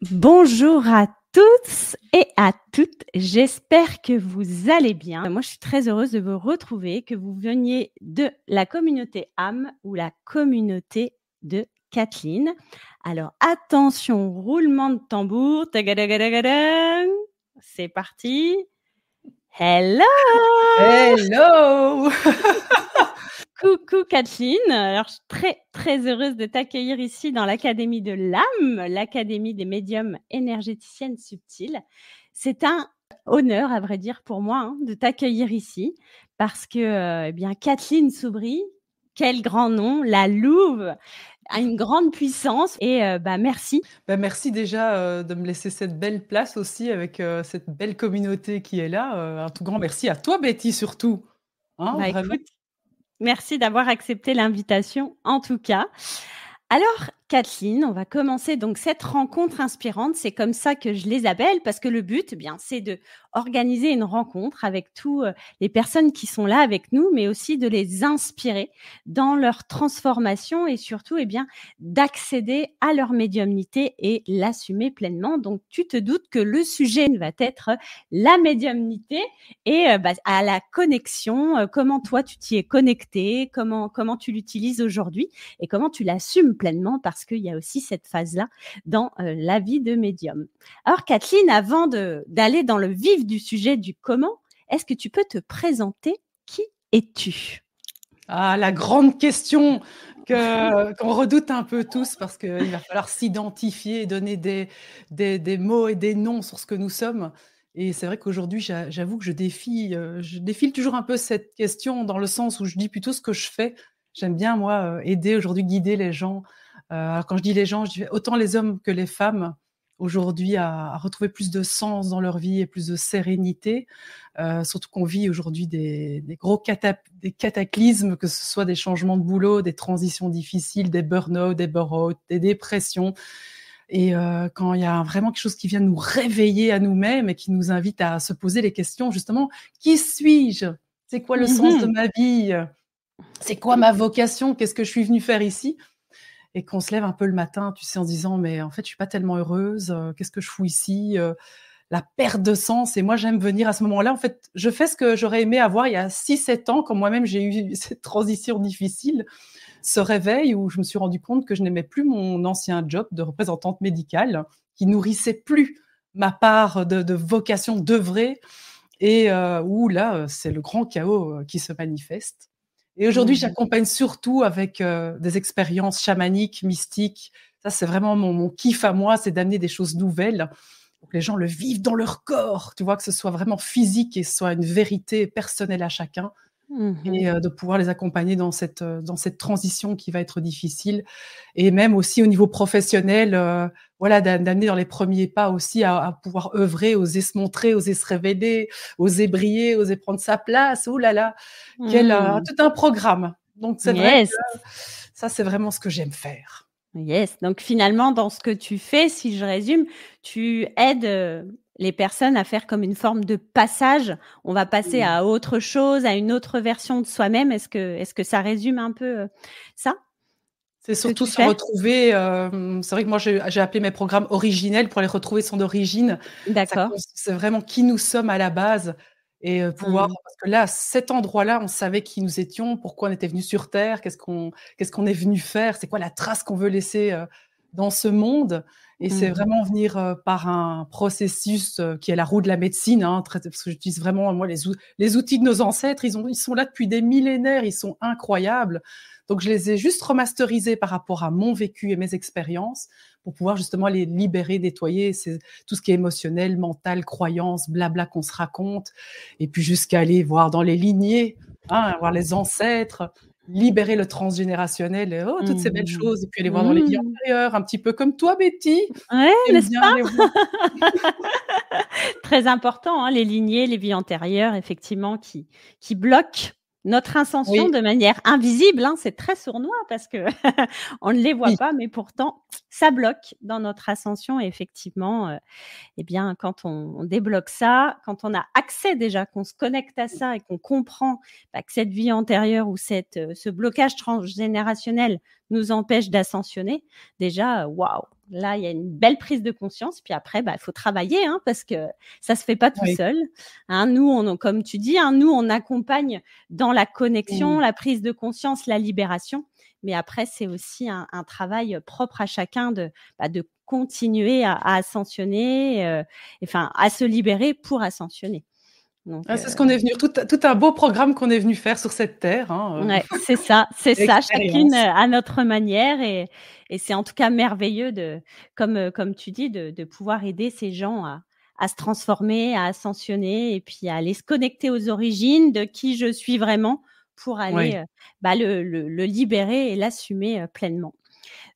Bonjour à tous et à toutes, j'espère que vous allez bien. Moi, je suis très heureuse de vous retrouver, que vous veniez de la communauté âme ou la communauté de Kathleen. Alors, attention, roulement de tambour. Tagadagadagadam. C'est parti. Hello! Hello! Coucou Kathleen, alors je suis très très heureuse de t'accueillir ici dans l'Académie de l'âme, l'Académie des médiums énergéticiennes subtiles. C'est un honneur, à vrai dire, pour moi, de t'accueillir ici parce que eh bien Kathleen Soubry, quel grand nom, la Louve, a une grande puissance et merci. Merci déjà de me laisser cette belle place aussi avec cette belle communauté qui est là. Un tout grand merci à toi, Betty, surtout. Hein, vraiment. Écoute, merci d'avoir accepté l'invitation en tout cas. Alors, Kathleen, on va commencer donc cette rencontre inspirante. C'est comme ça que je les appelle parce que le but, eh bien, c'est de organiser une rencontre avec tous les personnes qui sont là avec nous, mais aussi de les inspirer dans leur transformation et surtout, eh bien, d'accéder à leur médiumnité et l'assumer pleinement. Donc, tu te doutes que le sujet va être la médiumnité et à la connexion. Comment toi, tu t'y es connecté, comment tu l'utilises aujourd'hui et comment tu l'assumes pleinement parce qu'il y a aussi cette phase-là dans la vie de médium. Alors Kathleen, avant d'aller dans le vif du sujet du comment, est-ce que tu peux te présenter? Qui es-tu? Ah, la grande question qu'on redoute un peu tous parce qu'il va falloir s'identifier et donner des mots et des noms sur ce que nous sommes. Et c'est vrai qu'aujourd'hui, j'avoue que je défile toujours un peu cette question dans le sens où je dis plutôt ce que je fais. J'aime bien, moi, aider aujourd'hui, guider les gens. Alors quand je dis les gens, je dis autant les hommes que les femmes aujourd'hui à retrouver plus de sens dans leur vie et plus de sérénité. Surtout qu'on vit aujourd'hui des gros des cataclysmes, que ce soit des changements de boulot, des transitions difficiles, des burn-out, des burn-out, des dépressions. Et quand il y a vraiment quelque chose qui vient nous réveiller à nous-mêmes et qui nous invite à se poser les questions, justement, qui suis-je? C'est quoi le sens de ma vie? C'est quoi ma vocation? Qu'est-ce que je suis venue faire ici? Et qu'on se lève un peu le matin, tu sais, en se disant, mais en fait, je suis pas tellement heureuse. Qu'est-ce que je fous ici? La perte de sens. Et moi, j'aime venir à ce moment-là. En fait, je fais ce que j'aurais aimé avoir il y a 6-7 ans, quand moi-même j'ai eu cette transition difficile, ce réveil où je me suis rendu compte que je n'aimais plus mon ancien job de représentante médicale, qui nourrissait plus ma part de vocation d'œuvrer, et où là, c'est le grand chaos qui se manifeste. Et aujourd'hui, j'accompagne surtout avec des expériences chamaniques, mystiques. Ça, c'est vraiment mon kiff à moi, c'est d'amener des choses nouvelles pour que les gens le vivent dans leur corps, tu vois, que ce soit vraiment physique et ce soit une vérité personnelle à chacun. Et de pouvoir les accompagner dans cette transition qui va être difficile. Et même aussi au niveau professionnel, voilà, d'amener dans les premiers pas aussi à pouvoir œuvrer, oser se montrer, oser se révéler, oser briller, oser prendre sa place. Ouh là là, quel tout un programme. Donc c'est vrai Yes. que ça, c'est vraiment ce que j'aime faire. Yes, donc finalement, dans ce que tu fais, si je résume, tu aides les personnes à faire comme une forme de passage. On va passer à autre chose, à une autre version de soi-même. Est-ce que ça résume un peu ça? C'est Ce que surtout tu se fais? retrouver, c'est vrai que moi j'ai appelé mes programmes originels pour aller retrouver son origine. D'accord. C'est vraiment qui nous sommes à la base et pouvoir, parce que là, à cet endroit-là, on savait qui nous étions, pourquoi on était venus sur terre, qu'est-ce qu'on est venu faire, c'est quoi la trace qu'on veut laisser, dans ce monde. Et c'est vraiment venir, par un processus, qui est la roue de la médecine, hein, parce que j'utilise vraiment, moi, les outils de nos ancêtres, ils sont là depuis des millénaires, ils sont incroyables. Donc je les ai juste remasterisés par rapport à mon vécu et mes expériences pour pouvoir justement les libérer, nettoyer tout ce qui est émotionnel, mental, croyances, blabla qu'on se raconte, et puis jusqu'à aller voir dans les lignées, hein, voir les ancêtres, libérer le transgénérationnel, et toutes ces belles choses, et puis aller voir dans les vies antérieures, un petit peu comme toi, Betty. Ouais, J'aime n'est-ce bien pas? aller voir. Très important, hein, les lignées, les vies antérieures, effectivement, qui bloquent notre ascension Oui, de manière invisible, hein. C'est très sournois parce que on ne les voit oui. pas, mais pourtant, ça bloque dans notre ascension et effectivement, eh bien, quand on débloque ça, quand on a accès déjà, qu'on se connecte à ça et qu'on comprend que cette vie antérieure ou ce blocage transgénérationnel nous empêche d'ascensionner, déjà, waouh, là, il y a une belle prise de conscience. Puis après, il faut travailler, hein, parce que ça se fait pas tout Oui. seul. Hein, nous, comme tu dis, hein, nous, on accompagne dans la connexion, la prise de conscience, la libération. Mais après, c'est aussi un travail propre à chacun de continuer à ascensionner, à se libérer pour ascensionner. Donc, C'est ce qu'on est venu, tout un beau programme qu'on est venu faire sur cette terre. Ouais, c'est ça, chacune à notre manière, et c'est en tout cas merveilleux comme tu dis, de pouvoir aider ces gens à se transformer, à ascensionner, et puis à aller se connecter aux origines de qui je suis vraiment pour aller le libérer et l'assumer pleinement.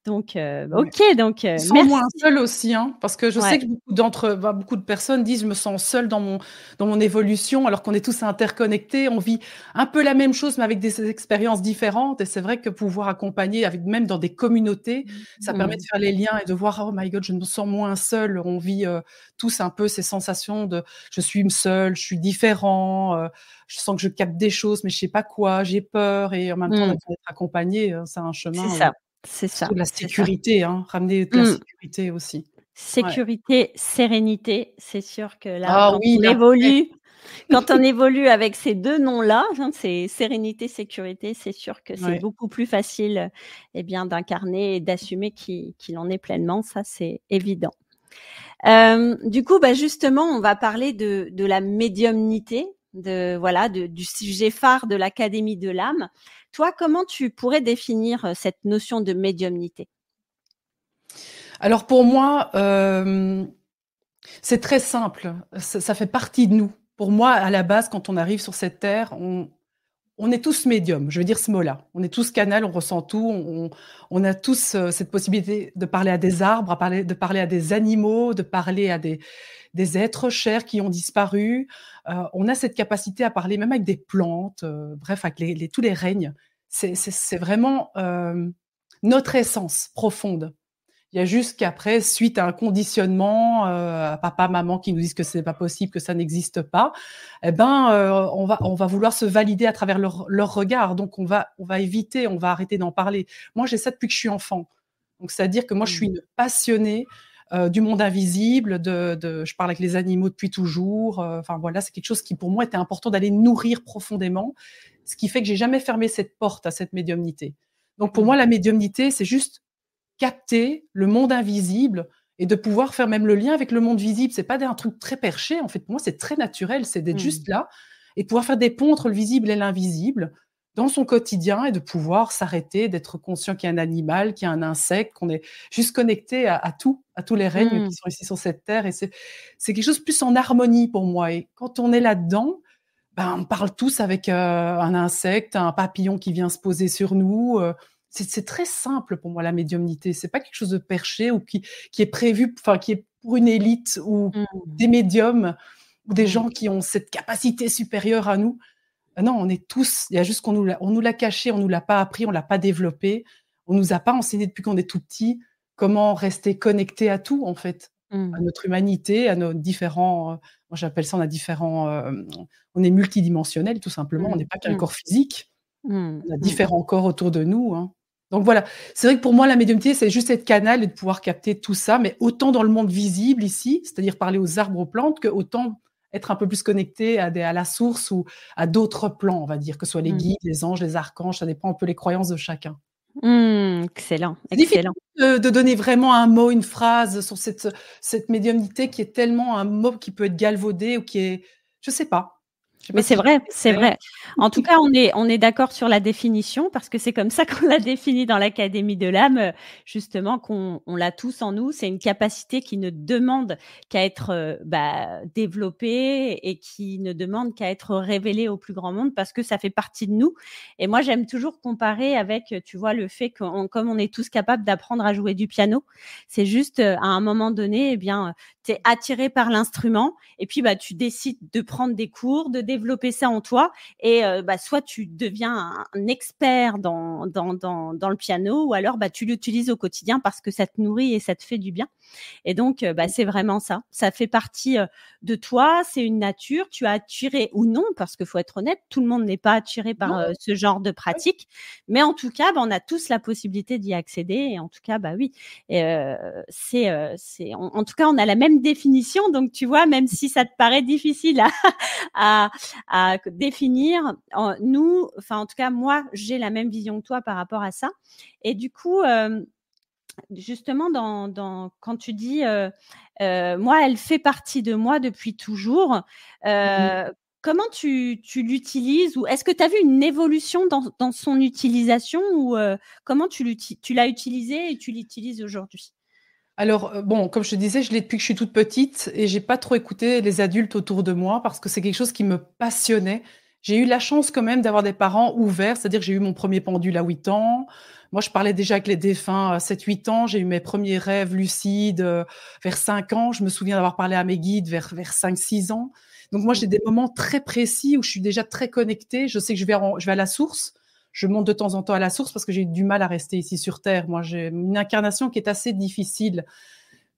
Donc, OK, donc Ils sont merci. moins seuls aussi, hein, parce que je sais Ouais. que beaucoup de personnes disent: «Je me sens seule dans mon évolution», alors qu'on est tous interconnectés. On vit un peu la même chose, mais avec des expériences différentes, et c'est vrai que pouvoir accompagner même dans des communautés, ça permet de faire les liens et de voir: «Oh my God, je me sens moins seule». On vit, tous un peu ces sensations de: «Je suis seule, je suis différent, je sens que je capte des choses, mais je sais pas quoi, j'ai peur», et en même temps, on a besoin d'être accompagné, c'est un C'est chemin où ça, c'est ça, surtout de la c'est ça. sécurité, hein, ramener de la sécurité aussi. Ouais. Sécurité, sérénité, c'est sûr que là, Ah oui, la paix. quand on évolue avec ces 2 noms-là, hein, c'est sérénité, sécurité, c'est sûr que c'est Ouais. beaucoup plus facile, d'incarner et d'assumer qu'il en est pleinement, ça c'est évident. Du coup, justement, on va parler de la médiumnité, du sujet phare de l'Académie de l'âme. Toi, comment tu pourrais définir, cette notion de médiumnité? Alors pour moi, c'est très simple, ça fait partie de nous. Pour moi, à la base, quand on arrive sur cette terre, on est tous médiums, je veux dire ce mot-là. On est tous canal, on ressent tout, on a tous, cette possibilité de parler à des arbres, de parler à des animaux, de parler à des êtres chers qui ont disparu. On a cette capacité à parler même avec des plantes, bref, avec tous les règnes. C'est vraiment, notre essence profonde. Il y a juste qu'après, suite à un conditionnement, à papa, maman qui nous disent que c'est pas possible, que ça n'existe pas, on va vouloir se valider à travers leur regard. Donc on va éviter, on va arrêter d'en parler. Moi, j'ai ça depuis que je suis enfant. Donc c'est-à-dire que moi, je suis une passionnée, du monde invisible, je parle avec les animaux depuis toujours, enfin voilà, c'est quelque chose qui pour moi était important d'aller nourrir profondément, ce qui fait que j'ai jamais fermé cette porte à cette médiumnité. Donc pour moi, la médiumnité, c'est juste capter le monde invisible et de pouvoir faire même le lien avec le monde visible. C'est pas un truc très perché, en fait, pour moi, c'est très naturel, c'est d'être juste là et pouvoir faire des ponts entre le visible et l'invisible dans son quotidien, et de pouvoir s'arrêter, d'être conscient qu'il y a un animal, qu'il y a un insecte, qu'on est juste connecté à tout, à tous les règnes qui sont ici sur cette terre, et c'est quelque chose de plus en harmonie pour moi, et quand on est là-dedans, on parle tous avec, un insecte, un papillon qui vient se poser sur nous, c'est très simple pour moi, la médiumnité. C'est pas quelque chose de perché ou qui est prévu, enfin qui est pour une élite ou des médiums ou des gens qui ont cette capacité supérieure à nous. Non, on est tous, il y a juste on nous l'a caché, on nous l'a pas appris, on l'a pas développé. On nous a pas enseigné depuis qu'on est tout petit comment rester connecté à tout, en fait, à notre humanité, à nos différents, moi j'appelle ça, on a différents, on est multidimensionnel tout simplement, on n'est pas qu'un corps physique, on a différents corps autour de nous, hein. Donc voilà, c'est vrai que pour moi, la médiumnité, c'est juste être canal et de pouvoir capter tout ça, mais autant dans le monde visible ici, c'est-à-dire parler aux arbres, aux plantes, que autant être un peu plus connecté à la source ou à d'autres plans, on va dire, que ce soit les guides, les anges, les archanges, ça dépend un peu les croyances de chacun. Excellent, C'est difficile excellent. de donner vraiment un mot, une phrase sur cette médiumnité qui est tellement un mot qui peut être galvaudé ou qui est, je sais pas. Je sais Mais pas c'est si vrai, c'est c'est clair. vrai. En tout cas, on est d'accord sur la définition, parce que c'est comme ça qu'on l'a défini dans l'Académie de l'âme, justement, qu'on l'a tous en nous. C'est une capacité qui ne demande qu'à être, développée, et qui ne demande qu'à être révélée au plus grand monde, parce que ça fait partie de nous. Et moi, j'aime toujours comparer avec, tu vois, le fait comme on est tous capables d'apprendre à jouer du piano, c'est juste, à un moment donné, tu es attiré par l'instrument, et puis, tu décides de prendre des cours, de développer ça en toi et soit tu deviens un expert dans le piano ou alors tu l'utilises au quotidien parce que ça te nourrit et ça te fait du bien. Et donc, c'est vraiment ça. Ça fait partie de toi, c'est une nature. Tu as attiré ou non, parce qu'il faut être honnête, tout le monde n'est pas attiré par Non, ce genre de ouais. pratique. Mais en tout cas, on a tous la possibilité d'y accéder. Et en tout cas, oui, en tout cas, on a la même définition. Donc, tu vois, même si ça te paraît difficile à définir, nous, enfin, en tout cas, moi, j'ai la même vision que toi par rapport à ça. Et du coup, justement, quand tu dis, moi, elle fait partie de moi depuis toujours, comment tu l'utilises ou est-ce que tu as vu une évolution dans son utilisation ou comment tu l'as utilisé et tu l'utilises aujourd'hui? Alors, bon, comme je te disais, je l'ai depuis que je suis toute petite et j'ai pas trop écouté les adultes autour de moi parce que c'est quelque chose qui me passionnait. J'ai eu la chance quand même d'avoir des parents ouverts, c'est-à-dire que j'ai eu mon premier pendule à 8 ans. Moi, je parlais déjà avec les défunts à 7-8 ans. J'ai eu mes premiers rêves lucides, vers 5 ans. Je me souviens d'avoir parlé à mes guides vers 5-6 ans. Donc moi, Mmh. j'ai des moments très précis où je suis déjà très connectée. Je sais que je vais à la source. Je monte de temps en temps à la source parce que j'ai du mal à rester ici sur terre. Moi, j'ai une incarnation qui est assez difficile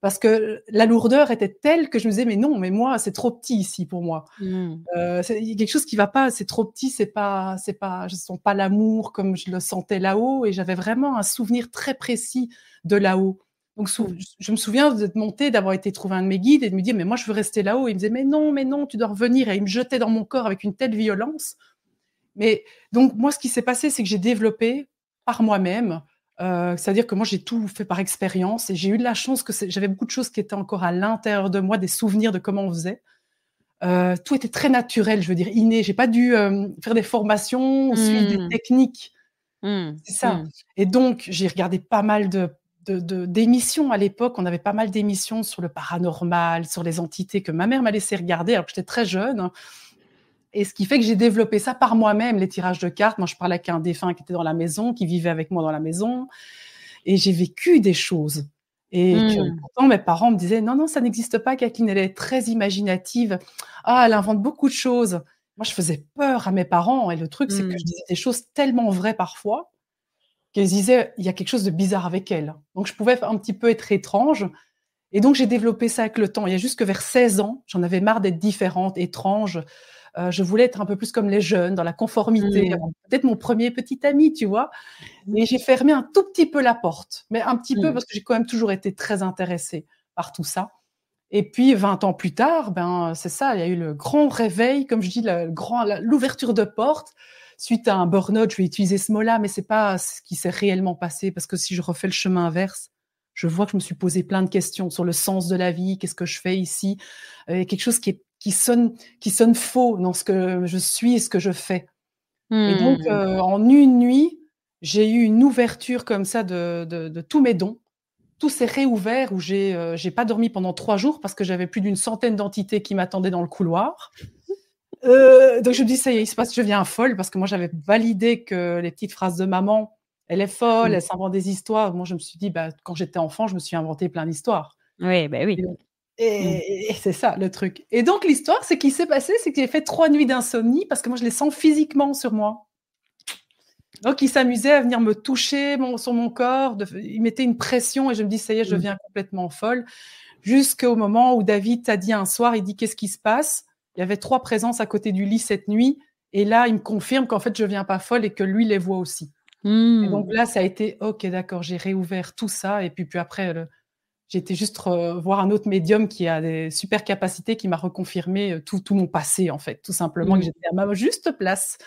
parce que la lourdeur était telle que je me disais: «Mais non, mais moi, c'est trop petit ici pour moi». Mmh. C'est il y a quelque chose qui va pas, c'est trop petit, je sens pas l'amour comme je le sentais là-haut et j'avais vraiment un souvenir très précis de là-haut. Donc Mmh. je me souviens d'être montée, d'avoir été trouver un de mes guides et de lui dire: «Mais moi, je veux rester là-haut». Il me disait: mais non, tu dois revenir» et il me jetait dans mon corps avec une telle violence. Mais donc moi, ce qui s'est passé, c'est que j'ai développé par moi-même, c'est-à-dire que moi, j'ai tout fait par expérience et j'ai eu de la chance que j'avais beaucoup de choses qui étaient encore à l'intérieur de moi, des souvenirs de comment on faisait. Tout était très naturel, je veux dire inné. J'ai pas dû, faire des formations ou suivre des Mmh. techniques. Mmh. C'est ça Mmh. et donc j'ai regardé pas mal d'émissions à l'époque. On avait pas mal d'émissions sur le paranormal, sur les entités que ma mère m'a laissé regarder alors que j'étais très jeune. Et ce qui fait que j'ai développé ça par moi-même, les tirages de cartes. Moi, je parlais avec un défunt qui était dans la maison, qui vivait avec moi dans la maison et j'ai vécu des choses et que Mmh. pourtant mes parents me disaient: «Non, non, ça n'existe pas Kathleen, elle est très imaginative. Ah, elle invente beaucoup de choses». Moi, je faisais peur à mes parents et le truc, c'est que je Mmh. disais des choses tellement vraies parfois qu'ils disaient: «Il y a quelque chose de bizarre avec elle». Donc je pouvais un petit peu être étrange et donc j'ai développé ça avec le temps. Il y a juste que vers 16 ans, j'en avais marre d'être différente, étrange. Je voulais être un peu plus comme les jeunes, dans la conformité, Mmh. avoir peut-être mon premier petit ami, tu vois? Mmh. Et j'ai fermé un tout petit peu la porte, mais un petit peu Mmh. parce que j'ai quand même toujours été très intéressée par tout ça. Et puis 20 ans plus tard, c'est ça, il y a eu le grand réveil, comme je dis, l'ouverture de porte suite à un burn-out. Je vais utiliser ce mot-là, mais c'est pas ce qui s'est réellement passé parce que si je refais le chemin inverse, je vois que je me suis posé plein de questions sur le sens de la vie, qu'est-ce que je fais ici? Il y a quelque chose qui sonne faux dans ce que je suis et ce que je fais. Et donc, Mmh. en une nuit, j'ai eu une ouverture comme ça de tous mes dons. Tout s'est réouvert où j'ai pas dormi pendant 3 jours parce que j'avais plus d'une centaine d'entités qui m'attendaient dans le couloir. Donc je me dis: «Ça y est, il se passe, je deviens folle» parce que moi j'avais validé que les petites phrases de maman: «Elle est folle, Mmh. elle s'invente des histoires». Moi je me suis dit: quand j'étais enfant, je me suis inventé plein d'histoires». Oui, Et oui. donc Mmh. et c'est ça le truc. Et donc l'histoire, c'est qu'il s'est passé, c'est que j'ai fait 3 nuits d'insomnie parce que moi je les sens physiquement sur moi. Donc il s'amusait à venir me toucher sur mon corps, il mettait une pression et je me dis: «Ça y est, je Mmh. deviens complètement folle». Jusqu'au moment où David t'a dit un soir, il dit: «Qu'est-ce qui se passe?» Il y avait 3 présences à côté du lit cette nuit et là, il me confirme qu'en fait, je viens pas folle et que lui les voit aussi. Et donc Mmh. là, ça a été: «OK, d'accord», j'ai réouvert tout ça et puis après j'ai été juste voir un autre médium qui a des super capacités, qui m'a reconfirmé, tout mon passé en fait, tout simplement, que Mmh. j'étais à ma juste place.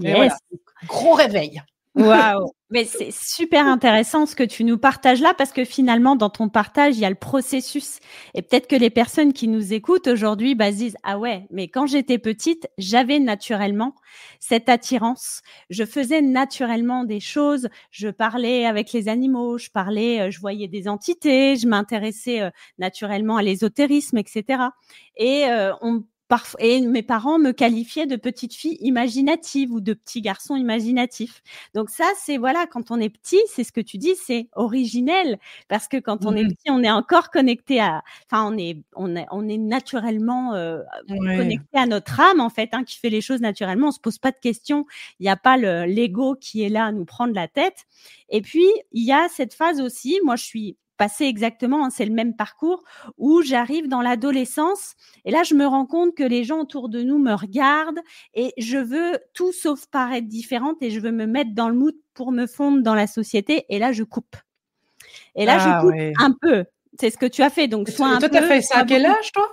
Et voilà, Yes. gros réveil. Waouh! Mais c'est super intéressant ce que tu nous partages là, parce que finalement, dans ton partage, il y a le processus et peut-être que les personnes qui nous écoutent aujourd'hui, se disent: «Ah ouais, mais quand j'étais petite, j'avais naturellement cette attirance. Je faisais naturellement des choses, je parlais avec les animaux, je voyais des entités, je m'intéressais, naturellement à l'ésotérisme et cetera» et on parfois, et mes parents me qualifiaient de petite fille imaginative ou de petit garçon imaginatif. Donc ça, c'est voilà, quand on est petit, c'est ce que tu dis, c'est originel, parce que quand on est petit, on est encore connecté enfin, on est naturellement connecté à notre âme, en fait, qui fait les choses naturellement. On se pose pas de questions. Il n'y a pas l'ego qui est là à nous prendre la tête. Et puis, il y a cette phase aussi, moi, je suis passée exactement, c'est le même parcours, où j'arrive dans l'adolescence et là, je me rends compte que les gens autour de nous me regardent et je veux tout sauf paraître différente et je veux me mettre dans le mood pour me fondre dans la société et là, je coupe. Et là, je coupe un peu. C'est ce que tu as fait. Donc, et toi, tu as fait ça à quel âge, toi?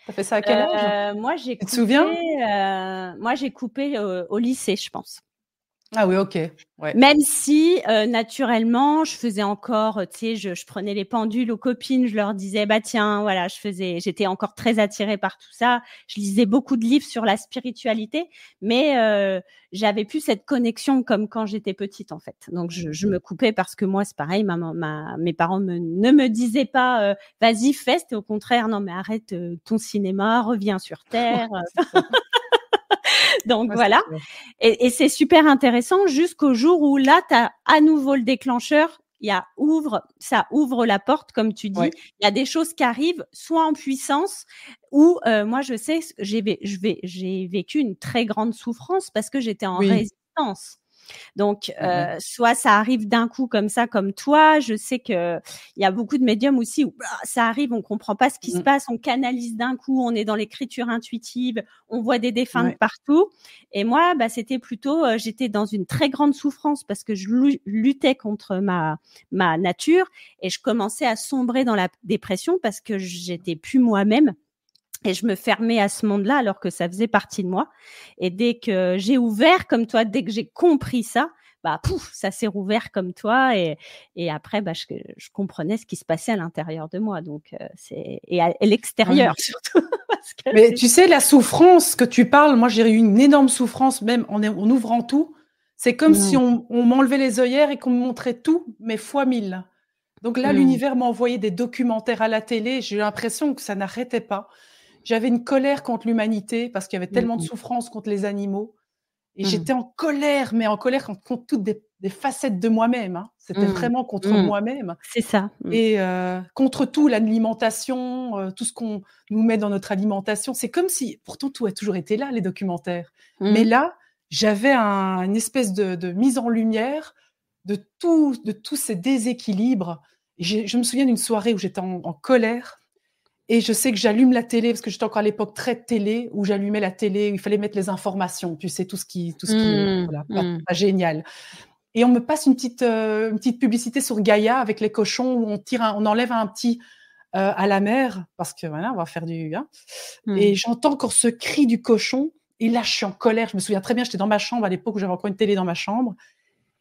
Tu as fait ça à quel âge? Moi, j'ai tu te souviens? Moi, j'ai coupé au lycée, je pense. Ah oui, ok. Ouais. Même si naturellement, je faisais encore, tu sais, je prenais les pendules aux copines, je leur disais, bah tiens, voilà, j'étais encore très attirée par tout ça. Je lisais beaucoup de livres sur la spiritualité, mais j'avais plus cette connexion comme quand j'étais petite, en fait. Donc je me coupais parce que moi, c'est pareil, mes parents ne me disaient pas, vas-y, fais, au contraire, non mais arrête ton cinéma, reviens sur terre. Donc voilà. Et c'est super intéressant jusqu'au jour où là, tu as à nouveau le déclencheur. Ça ouvre la porte, comme tu dis. Il y a des choses qui arrivent, soit en puissance, ou moi, je sais, j'ai vécu une très grande souffrance parce que j'étais en résistance. Donc, soit ça arrive d'un coup comme ça, comme toi. Je sais que il y a beaucoup de médiums aussi où ça arrive, on comprend pas ce qui se passe, on canalise d'un coup, on est dans l'écriture intuitive, on voit des défunts de partout. Et moi, c'était plutôt, j'étais dans une très grande souffrance parce que je luttais contre ma nature et je commençais à sombrer dans la dépression parce que j'étais plus moi-même. Et je me fermais à ce monde-là alors que ça faisait partie de moi. Et dès que j'ai ouvert comme toi, dès que j'ai compris ça, pouf, ça s'est rouvert comme toi. Et après, je comprenais ce qui se passait à l'intérieur de moi. Donc, et à l'extérieur surtout. Parce que mais tu sais, la souffrance que tu parles, moi, j'ai eu une énorme souffrance même en ouvrant tout. C'est comme si on m'enlevait les œillères et qu'on me montrait tout, mais fois 1000. Donc là, l'univers m'a envoyé des documentaires à la télé. J'ai eu l'impression que ça n'arrêtait pas. J'avais une colère contre l'humanité parce qu'il y avait tellement de souffrance contre les animaux. Et j'étais en colère, mais en colère contre toutes des facettes de moi-même. C'était vraiment contre moi-même. C'est ça. Et contre tout, l'alimentation, tout ce qu'on nous met dans notre alimentation. C'est comme si, pourtant, tout a toujours été là, les documentaires. Mais là, j'avais une espèce de mise en lumière de tous ces déséquilibres. Et je me souviens d'une soirée où j'étais en colère. Et je sais que j'allume la télé, parce que j'étais encore à l'époque très télé, où j'allumais la télé, où il fallait mettre les informations, tu sais, tout ce qui est voilà, pas génial. Et on me passe une petite publicité sur Gaïa avec les cochons, où on enlève un petit à la mer, parce que voilà, on va faire du... Et j'entends encore ce cri du cochon, et là, je suis en colère. Je me souviens très bien, j'étais dans ma chambre à l'époque où j'avais encore une télé dans ma chambre.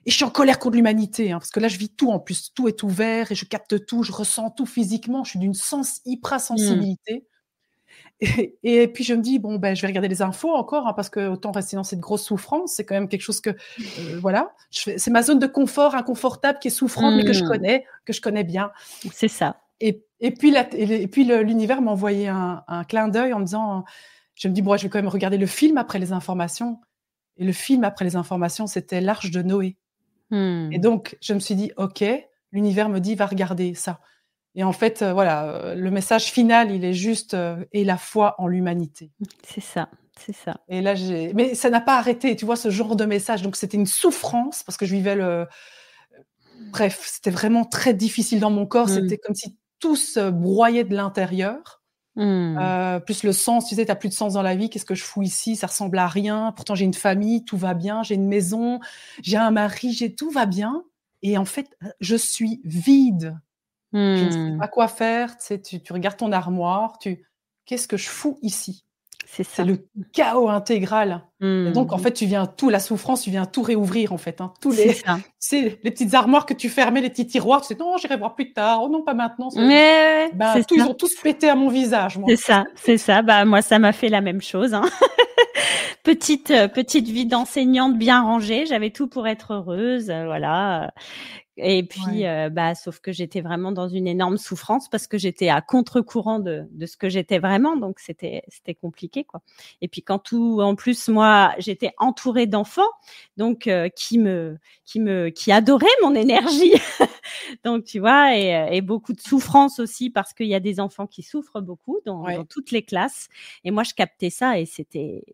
Et je suis en colère contre l'humanité, parce que là, je vis tout en plus. Tout est ouvert et je capte tout, je ressens tout physiquement. Je suis d'une hypersensibilité. Et puis, je me dis, bon, je vais regarder les infos encore, parce que autant rester dans cette grosse souffrance, c'est quand même quelque chose que, voilà. C'est ma zone de confort inconfortable qui est souffrante, mais que je connais bien. C'est ça. Et puis, l'univers m'a envoyé un clin d'œil en me disant, je me dis, bon, je vais quand même regarder le film après les informations. Et le film après les informations, c'était l'Arche de Noé. Et donc, je me suis dit, OK, l'univers me dit, va regarder ça. Et en fait, voilà, le message final, il est juste et la foi en l'humanité. C'est ça, c'est ça. Et là, mais ça n'a pas arrêté, tu vois, ce genre de message. Donc, c'était une souffrance parce que je vivais bref, c'était vraiment très difficile dans mon corps. C'était comme si tout se broyait de l'intérieur. Plus le sens, tu sais, t'as plus de sens dans la vie, qu'est-ce que je fous ici, ça ressemble à rien, pourtant j'ai une famille, tout va bien, j'ai une maison, j'ai un mari, tout va bien, et en fait, je suis vide, je ne sais pas quoi faire, tu sais, tu regardes ton armoire, qu'est-ce que je fous ici? C'est le chaos intégral. Et donc, en fait, la souffrance, tu viens tout réouvrir, en fait. Les petites armoires que tu fermais, les petits tiroirs, tu sais, non, j'irai voir plus tard. Oh non, pas maintenant. Ils ont tous pété à mon visage, moi. C'est ça. Moi, ça m'a fait la même chose. Petite vie d'enseignante bien rangée. J'avais tout pour être heureuse. Voilà. Et puis, Ouais. sauf que j'étais vraiment dans une énorme souffrance parce que j'étais à contre-courant de ce que j'étais vraiment, donc c'était compliqué, quoi. Et puis en plus, moi, j'étais entourée d'enfants, donc qui adoraient mon énergie. Donc tu vois, et beaucoup de souffrance aussi parce qu'il y a des enfants qui souffrent beaucoup dans Ouais. toutes les classes. Et moi, je captais ça et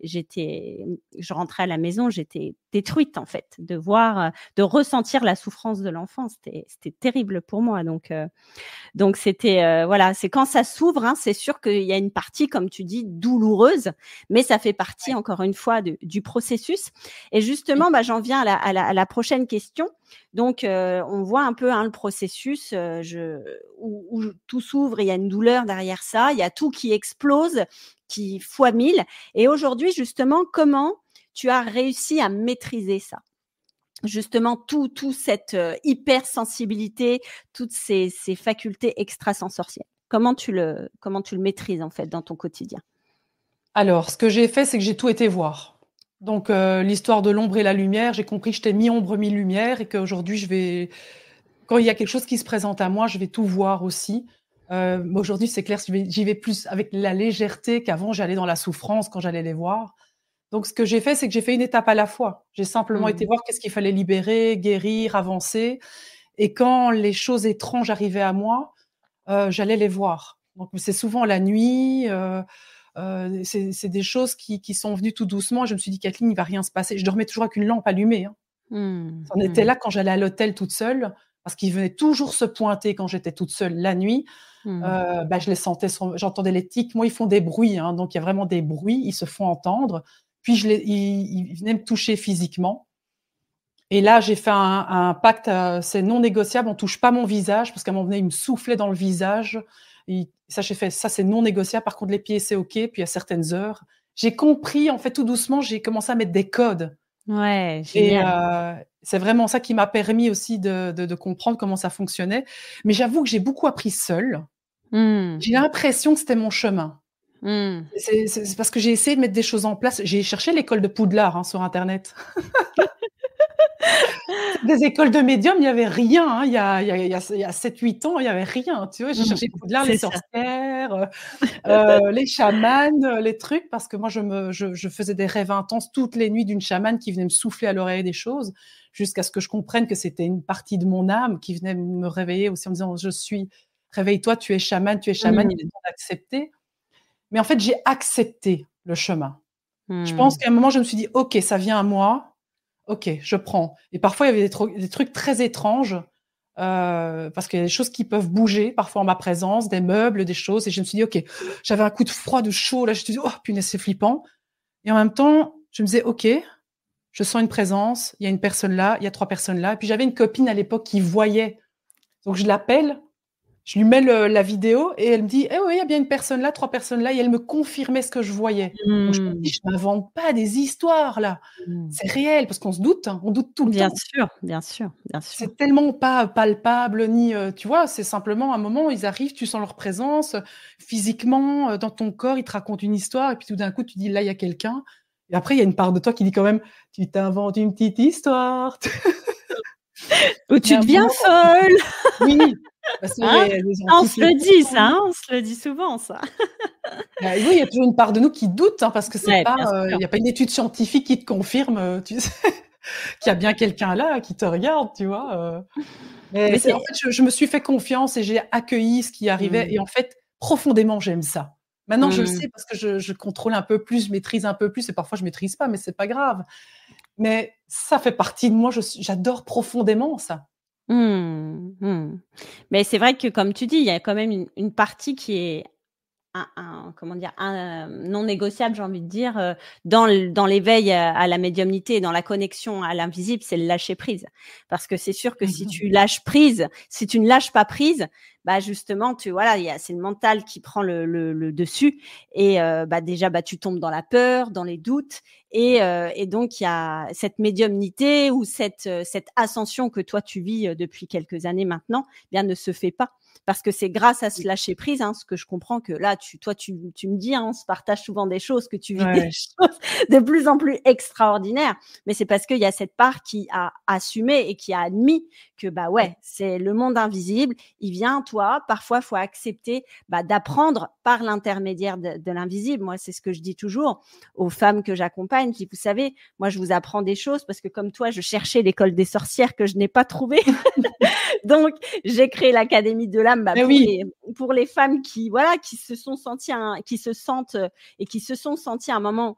je rentrais à la maison, j'étais détruite en fait de voir, de ressentir la souffrance de l'enfant. C'était terrible pour moi. Donc c'était voilà, c'est quand ça s'ouvre, hein, c'est sûr qu'il y a une partie, comme tu dis, douloureuse, mais ça fait partie Ouais. encore une fois du processus. Et Oui. justement, j'en viens à la prochaine question. Donc on voit un peu, hein, le processus où tout s'ouvre, il y a une douleur derrière ça, il y a tout qui explose, qui fois 1000. Et aujourd'hui, justement, comment tu as réussi à maîtriser ça? Justement, tout cette hypersensibilité, toutes ces facultés extrasensorielles. Comment tu le maîtrises en fait dans ton quotidien? Alors, ce que j'ai fait, c'est que j'ai tout été voir. Donc, l'histoire de l'ombre et la lumière, j'ai compris que j'étais mi-ombre, mi-lumière et qu'aujourd'hui, quand il y a quelque chose qui se présente à moi, je vais tout voir aussi. Mais aujourd'hui, c'est clair, j'y vais plus avec la légèreté qu'avant, j'allais dans la souffrance quand j'allais les voir. Donc, ce que j'ai fait, c'est que j'ai fait une étape à la fois. J'ai simplement été Mmh. voir qu'est-ce qu'il fallait libérer, guérir, avancer. Et quand les choses étranges arrivaient à moi, j'allais les voir. Donc, c'est souvent la nuit. C'est des choses qui sont venues tout doucement. Je me suis dit: «Kathleen, il va rien se passer». Je dormais toujours avec une lampe allumée, hein. Mmh. C'en était Mmh. là quand j'allais à l'hôtel toute seule, parce qu'ils venaient toujours se pointer quand j'étais toute seule la nuit. Mmh. Je les sentais j'entendais les tics. Moi, ils font des bruits, hein, donc il y a vraiment des bruits, ils se font entendre. Puis ils venaient me toucher physiquement et là, j'ai fait un pacte, c'est non négociable, on touche pas mon visage parce qu'à un moment donné, ils me soufflaient dans le visage. Ça, j'ai fait: «Ça, c'est non négociable. Par contre, les pieds, c'est OK». Puis à certaines heures, j'ai compris, en fait, tout doucement, j'ai commencé à mettre des codes Ouais, et génial. c'est vraiment ça qui m'a permis aussi de comprendre comment ça fonctionnait. Mais j'avoue que j'ai beaucoup appris seule. Mmh. J'ai l'impression que c'était mon chemin. Mmh. C'est parce que j'ai essayé de mettre des choses en place. J'ai cherché l'école de Poudlard, hein, sur internet. Des écoles de médium, il y avait rien, hein, il y a 7-8 ans, il y avait rien, tu vois? J'ai Mmh. cherché Poudlard, les C'est ça. sorcières, les chamans, les trucs parce que moi je faisais des rêves intenses toutes les nuits d'une chamane qui venait me souffler à l'oreille des choses, jusqu'à ce que je comprenne que c'était une partie de mon âme qui venait me réveiller aussi en me disant: «Réveille-toi, tu es chamane, tu es chamane, Mmh. il est temps d'accepter». Mais en fait, j'ai accepté le chemin. Je pense Mmh. qu'à un moment, je me suis dit: «OK, ça vient à moi. OK, je prends». Et parfois, il y avait des trucs très étranges, parce qu'il y a des choses qui peuvent bouger parfois en ma présence, des meubles, des choses et je me suis dit: «OK». J'avais un coup de froid, de chaud, là, je me suis dit: «Oh punaise, c'est flippant» et en même temps, je me disais: «OK, je sens une présence, il y a une personne là, il y a 3 personnes là» et puis j'avais une copine à l'époque qui voyait, donc je l'appelle, je lui mets la vidéo et elle me dit: «Eh oui, il y a bien une personne là, 3 personnes là» et elle me confirmait ce que je voyais. Donc je me dis: Mmh. «Je m'invente pas des histoires là, Mmh. c'est réel» parce qu'on se doute, hein, on doute tout le Bien temps. sûr, bien sûr, bien sûr. C'est tellement pas palpable ni, tu vois? C'est simplement un moment, ils arrivent, tu sens leur présence, physiquement, dans ton corps, ils te racontent une histoire et puis tout d'un coup, tu dis: «Là, il y a quelqu'un» et après il y a une part de toi qui dit quand même: «Tu t'inventes une petite histoire». Ou Il y tu a un deviens moment folle, oui, parce qu'il hein? y a des On toutes se les le dit façons. ça, hein? On se le dit souvent ça. Bah, oui, il y a toujours une part de nous qui doute, hein, parce que c'est Ouais, pas, bien sûr. il y a pas une étude scientifique qui te confirme, tu sais, qu'il y a bien quelqu'un là qui te regarde, tu vois? Mais Mais c'est en c'est fait, je me suis fait confiance et j'ai accueilli ce qui arrivait mmh. et en fait, profondément, j'aime ça. Maintenant, je le Mmh. sais parce que je contrôle un peu plus, je maîtrise un peu plus et parfois je maîtrise pas, mais c'est pas grave. Mais ça fait partie de moi, j'adore profondément ça. Mmh. Mmh. Mais c'est vrai que comme tu dis, il y a quand même une partie qui est comment dire? Non négociable, j'ai envie de dire, dans l'éveil à la médiumnité et dans la connexion à l'invisible, c'est le lâcher prise. Parce que c'est sûr que Mmh si mh. tu lâches prise, si tu ne lâches pas prise, justement voilà, c'est le mental qui prend le dessus et déjà, tu tombes dans la peur, dans les doutes et donc il y a cette médiumnité ou cette ascension que toi tu vis, depuis quelques années maintenant, ne se fait pas. parce que c'est grâce à ce lâcher prise, hein, ce que je comprends que là, tu me dis, hein, on se partage souvent des choses, que tu vis des Ouais. choses de plus en plus extraordinaires, mais c'est parce qu'il y a cette part qui a assumé et qui a admis que, bah Ouais. ouais, c'est le monde invisible, il vient à toi. Parfois, il faut accepter d'apprendre par l'intermédiaire de l'invisible. Moi, c'est ce que je dis toujours aux femmes que j'accompagne. Je dis, vous savez, moi, je vous apprends des choses parce que comme toi, je cherchais l'école des sorcières que je n'ai pas trouvée. Donc, j'ai créé l'Académie de l'âme Eh oui. pour les femmes qui se sont senties qui se sentent et qui se sont senties à un moment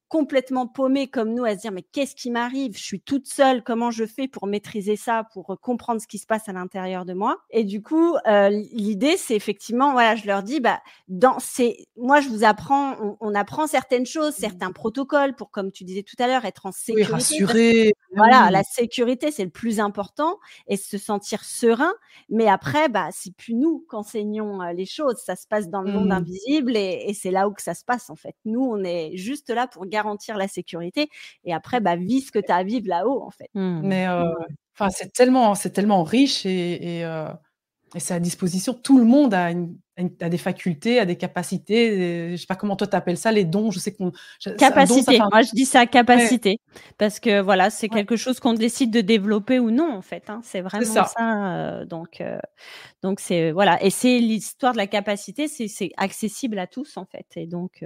complètement paumées comme nous, à se dire mais qu'est-ce qui m'arrive? Je suis toute seule, comment je fais pour maîtriser ça, pour comprendre ce qui se passe à l'intérieur de moi? Et du coup, l'idée, c'est effectivement, voilà, je leur dis, moi, je vous apprends, on apprend certaines choses, certains protocoles pour, comme tu disais tout à l'heure, être en Oui, sécurité. rassurer. Ah Voilà, oui. la sécurité, c'est le plus important et se sentir serein. Mais après, c'est plus nous qu'enseignons les choses. Ça se passe dans le monde Mmh. invisible et c'est là où que ça se passe, en fait. Nous, on est juste là pour garantir la sécurité et après, vis ce que tu as à vivre là-haut, en fait. Mais Ouais. enfin, c'est tellement riche et c'est à disposition. Tout le monde a des facultés, a des capacités, je sais pas comment toi tu appelles ça, les dons. Je sais qu'on c'est un don, ça fait Capacité. un Moi, je dis ça ouais, capacité parce que voilà, c'est ouais, quelque chose qu'on décide de développer ou non, en fait, hein. C'est c'est vraiment ça. ça, donc c'est voilà et c'est l'histoire de la capacité, c'est accessible à tous, en fait et donc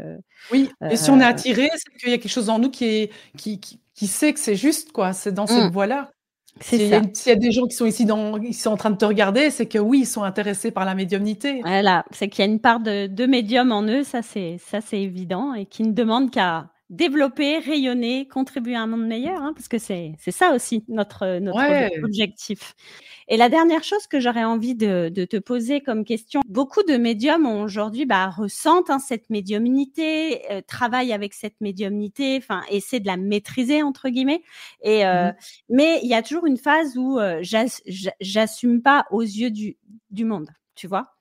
Oui, et si on est heu attiré, c'est qu'il y a quelque chose en nous qui sait que c'est juste, quoi. C'est dans cette Mmh, voie-là. c'est ça. S'il y a des gens qui sont ici ils sont en train de te regarder, c'est que oui, ils sont intéressés par la médiumnité. Voilà, c'est qu'il y a une part de médium en eux, ça c'est évident et qui ne demandent qu'à développer, rayonner, contribuer à un monde meilleur, hein, parce que c'est ça aussi notre Ouais. objectif. Et la dernière chose que j'aurais envie de te poser comme question, beaucoup de médiums ont aujourd'hui, ressentent, hein, cette médiumnité, travaillent avec cette médiumnité, enfin essaient de la «maîtriser» entre guillemets et Mmh mh. mais il y a toujours une phase où, j'assume pas aux yeux du monde, tu vois?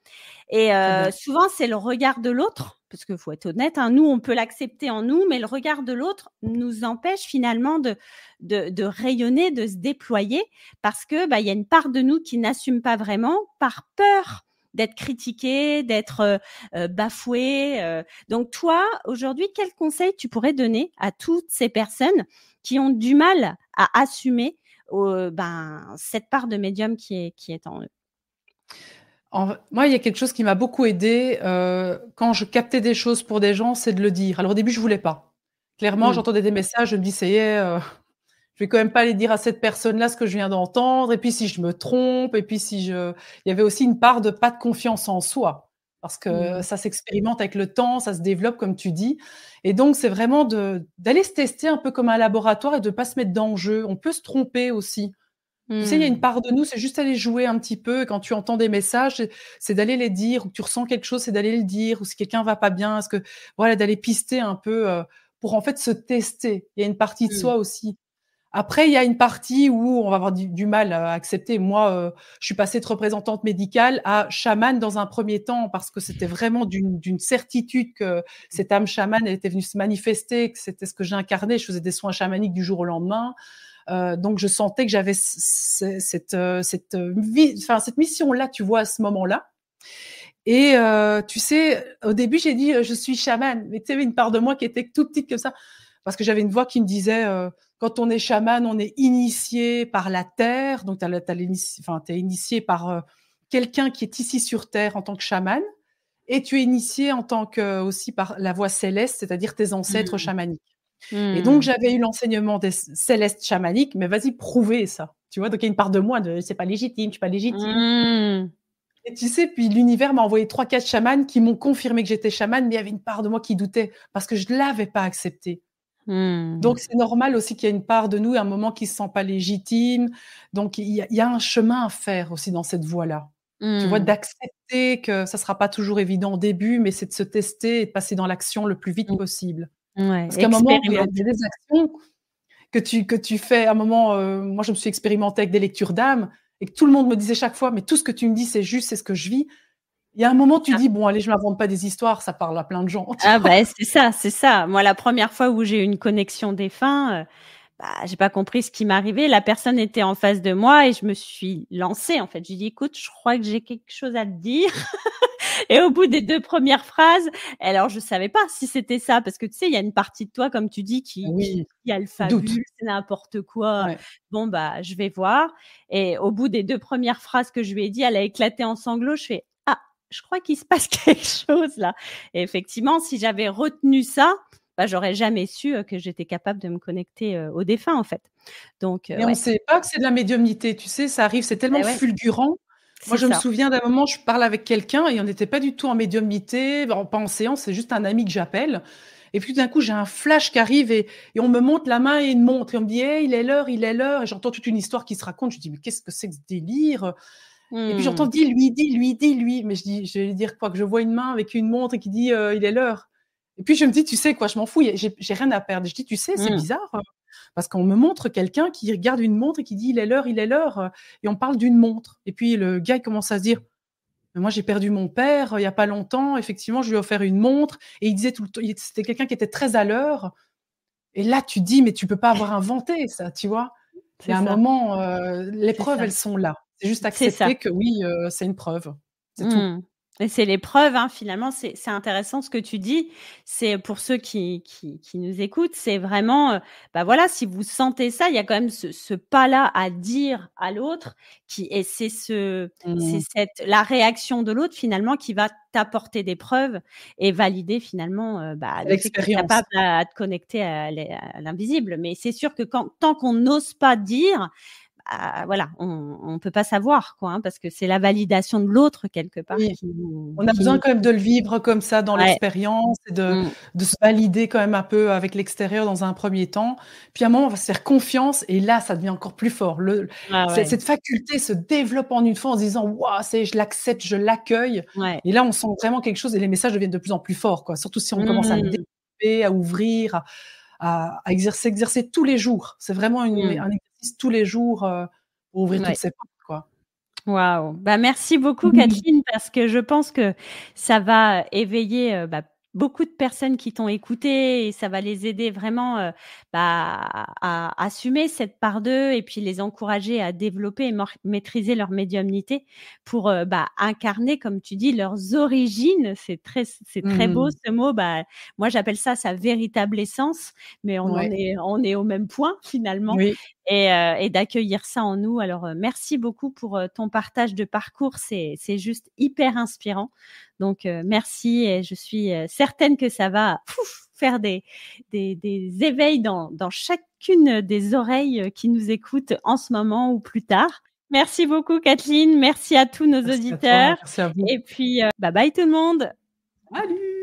Et Très bien. souvent, c'est le regard de l'autre, parce qu'il faut être honnête, hein, nous, on peut l'accepter en nous, mais le regard de l'autre nous empêche finalement de rayonner, de se déployer parce que, il y a une part de nous qui n'assume pas vraiment par peur d'être critiqué, d'être, bafoué, donc toi, aujourd'hui, quel conseil tu pourrais donner à toutes ces personnes qui ont du mal à assumer, cette part de médium qui est en eux? Moi, il y a quelque chose qui m'a beaucoup aidée, quand je captais des choses pour des gens, c'est de le dire. Alors au début, je voulais pas. Clairement, Mmh. j'entendais des messages, je me dis: «Ça y est, je vais quand même pas aller dire à cette personne-là ce que je viens d'entendre et puis si je me trompe et puis si je» il y avait aussi une part de pas de confiance en soi. Parce que Mmh. ça s'expérimente avec le temps, ça se développe comme tu dis et donc c'est vraiment d'aller se tester un peu comme un laboratoire et de pas se mettre d'enjeu. On peut se tromper aussi. Tu sais, il y a une Mmh. part de nous, c'est juste aller jouer un petit peu et quand tu entends des messages, c'est d'aller les dire ou que tu ressens quelque chose, c'est d'aller le dire ou si quelqu'un va pas bien, est-ce que voilà, d'aller pister un peu, pour en fait se tester. Il y a une partie de Mmh. soi aussi. Après, il y a une partie où on va avoir du mal à accepter. Moi, je suis passée de représentante médicale à chamane dans un premier temps parce que c'était vraiment d'une certitude que cette âme chamane, elle était venue se manifester, que c'était ce que j'incarnais. Je faisais des soins chamaniques du jour au lendemain. Donc je sentais que j'avais cette mission-là, tu vois, à ce moment-là. Et tu sais, au début, j'ai dit: «Je suis chamane», mais tu sais, une part de moi qui était toute petite comme ça, parce que j'avais une voix qui me disait, «Quand on est chamane, on est initié par la terre», donc tu es initié par, quelqu'un qui est ici sur terre en tant que chamane et tu es initié en tant que aussi par la voix céleste, c'est-à-dire tes ancêtres Mmh. chamaniques. Et donc Mmh. j'avais eu l'enseignement des célestes chamaniques, mais vas-y prouver ça, tu vois? Donc il y a une part de moi de: «C'est pas légitime, je suis pas légitime». Mmh. Et tu sais, puis l'univers m'a envoyé 3-4 chamans qui m'ont confirmé que j'étais chamane, mais il y avait une part de moi qui doutait parce que je l'avais pas accepté. Mmh. Donc c'est normal aussi qu'il y ait une part de nous, à un moment qui se sent pas légitime. Donc il y a un chemin à faire aussi dans cette voie-là. Tu vois? Mmh. D'accepter que ça sera pas toujours évident au début, mais c'est de se tester et de passer dans l'action le plus vite Mmh. possible. Ouais, Parce qu'à un moment, il y a expérimente. des actions que tu fais à un moment, moi je me suis expérimentée avec des lectures d'âme et que tout le monde me disait chaque fois: «Mais tout ce que tu me dis, c'est juste, c'est ce que je vis». Il y a un moment, tu Ah, dis: «Bon allez, je m'invente pas des histoires, ça parle à plein de gens», tu ah vois? c'est ça, c'est ça. Moi, la première fois où j'ai eu une connexion défunt, j'ai pas compris ce qui m'arrivait. La personne était en face de moi et je me suis lancée, en fait. J'ai dit: «Écoute, je crois que j'ai quelque chose à te dire». Et au bout des 2 premières phrases, alors je savais pas si c'était ça parce que tu sais, il y a une partie de toi comme tu dis Oui, qui a le doute. fabule, c'est n'importe quoi. Ouais. Bon je vais voir et au bout des 2 premières phrases que je lui ai dit, elle a éclaté en sanglots. Je fais: «Ah, je crois qu'il se passe quelque chose là» et effectivement, si j'avais retenu ça, j'aurais jamais su, que j'étais capable de me connecter, aux défunts en fait. Donc Mais on ouais, sait pas que c'est de la médiumnité, tu sais? Ça arrive, c'est tellement ouais, fulgurant. Moi, c'est je me ça. souviens d'un moment, je parle avec quelqu'un et on n'était pas du tout en médiumnité, pas en séance, c'est juste un ami que j'appelle et puis, tout d'un coup, j'ai un flash qui arrive et on me montre la main et une montre et on me dit: «Hey, il est l'heure» et j'entends toute une histoire qui se raconte. Je dis: «Mais qu'est-ce que c'est que ce délire?» Et puis j'entends: Mmh. «Dis lui, dis lui, dis lui». Mais je dis: «Je vais lui dire quoi? Que je vois une main avec une montre et qui dit, il est l'heure?» Et puis je me dis: «Tu sais quoi? Je m'en fous, j'ai rien à perdre». Je dis: «Tu sais, c'est Mmh. bizarre, parce qu'on me montre quelqu'un qui regarde une montre et qui dit: il est l'heure», et on parle d'une montre. Et puis le gars, il commence à se dire: «Mais moi, j'ai perdu mon père, il y a pas longtemps, effectivement, je lui ai offert une montre» et il disait tout le temps c'était quelqu'un qui était très à l'heure et là, tu te dis: «Mais tu peux pas avoir inventé ça», tu vois? Il y C'est a un ça, moment, les c'est preuves, ça, elles sont là. C'est juste c'est ça. accepter que oui, c'est une preuve. C'est tout. Mmh. Et c'est l'épreuve, hein, finalement, c'est intéressant ce que tu dis. C'est pour ceux qui nous écoutent, c'est vraiment, voilà, si vous sentez ça, il y a quand même ce pas-là à dire à l'autre qui et c'est Mmh. cette la réaction de l'autre finalement qui va t'apporter des preuves et valider finalement, C'est le fait que tu es l'expérience. capable à te connecter à l'invisible. Mais c'est sûr que tant qu'on n'ose pas dire, voilà, on peut pas savoir quoi, hein, parce que c'est la validation de l'autre quelque part Oui, on a qui besoin nous quand même de le vivre comme ça dans ouais, l'expérience et mmh, de se valider quand même un peu avec l'extérieur dans un premier temps. Puis à un moment, on va se faire confiance et là, ça devient encore plus fort. ah ouais, Cette faculté se développe en une fois en se disant: «Waouh, ça y est, je l'accepte, je l'accueille» ouais. et là, on sent vraiment quelque chose et les messages deviennent de plus en plus forts, quoi. Surtout si on commence à le Mmh, développer, à ouvrir, à exercer tous les jours. C'est vraiment mmh, un exercice tous les jours, pour ouvrir toutes ouais. ces portes, quoi. Waouh! Merci beaucoup Mmh. Catherine parce que je pense que ça va éveiller, beaucoup de personnes qui t'ont écoutée et ça va les aider vraiment, à assumer cette part d'eux et puis les encourager à développer et maîtriser leur médiumnité pour, incarner comme tu dis leurs origines. C'est très beau Mmh. ce mot, moi j'appelle ça sa véritable essence, mais Ouais, on est au même point finalement oui. et d'accueillir ça en nous. Alors, merci beaucoup pour, ton partage de parcours. C'est juste hyper inspirant. Donc, merci et je suis, certaine que ça va, faire des éveils dans chacune des oreilles, qui nous écoutent en ce moment ou plus tard. Merci beaucoup Kathleen, merci à tous nos Merci à toi, auditeurs merci à vous. et puis, bye bye tout le monde. Salut!